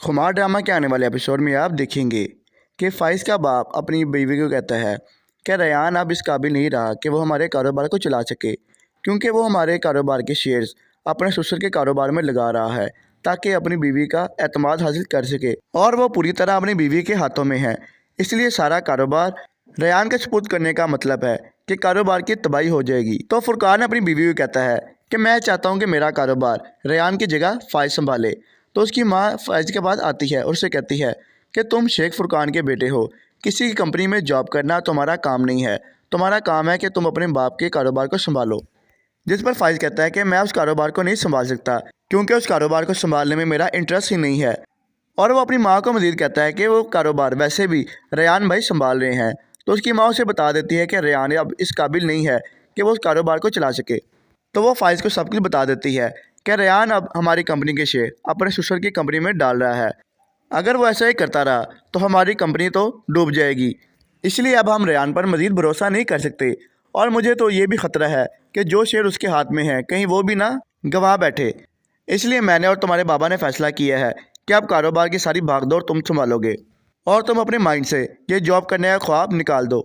खुमार ड्रामा के आने वाले एपिसोड में आप देखेंगे कि फाइज का बाप अपनी बीवी को कहता है कि रेयान अब इस काबिल नहीं रहा कि वो हमारे कारोबार को चला सके, क्योंकि वो हमारे कारोबार के शेयर्स अपने ससुर के कारोबार में लगा रहा है ताकि अपनी बीवी का एतमाद हासिल कर सके, और वो पूरी तरह अपनी बीवी के हाथों में है। इसलिए सारा कारोबार रेयान के सपुर्द करने का मतलब है कि कारोबार की तबाही हो जाएगी। तो फुरकान अपनी बीवी को कहता है कि मैं चाहता हूँ कि मेरा कारोबार रेयान की जगह फाइज संभाले। तो उसकी माँ फाइज के पास आती है और उससे कहती है कि तुम शेख फुरकान के बेटे हो, किसी की कंपनी में जॉब करना तुम्हारा काम नहीं है, तुम्हारा काम है कि तुम अपने बाप के कारोबार को संभालो। जिस पर फाइज कहता है कि मैं उस कारोबार को नहीं संभाल सकता, क्योंकि उस कारोबार को संभालने में मेरा इंटरेस्ट ही नहीं है। और वो अपनी माँ को मज़ीद कहता है कि वो कारोबार वैसे भी रेयान भाई संभाल रहे हैं। तो उसकी माँ उसे बता देती है कि रेयान अब इस काबिल नहीं है कि वो उस कारोबार को चला सके। तो वो फाइज को सब कुछ बता देती है कि रेयान अब हमारी कंपनी के शेयर अपने ससुर की कंपनी में डाल रहा है। अगर वो ऐसा ही करता रहा तो हमारी कंपनी तो डूब जाएगी। इसलिए अब हम रेयान पर मज़ीद भरोसा नहीं कर सकते, और मुझे तो ये भी ख़तरा है कि जो शेयर उसके हाथ में है कहीं वो भी ना गंवा बैठे। इसलिए मैंने और तुम्हारे बाबा ने फ़ैसला किया है कि अब कारोबार की सारी भागदौड़ तुम संभालोगे, और तुम अपने माइंड से ये जॉब करने का ख्वाब निकाल दो।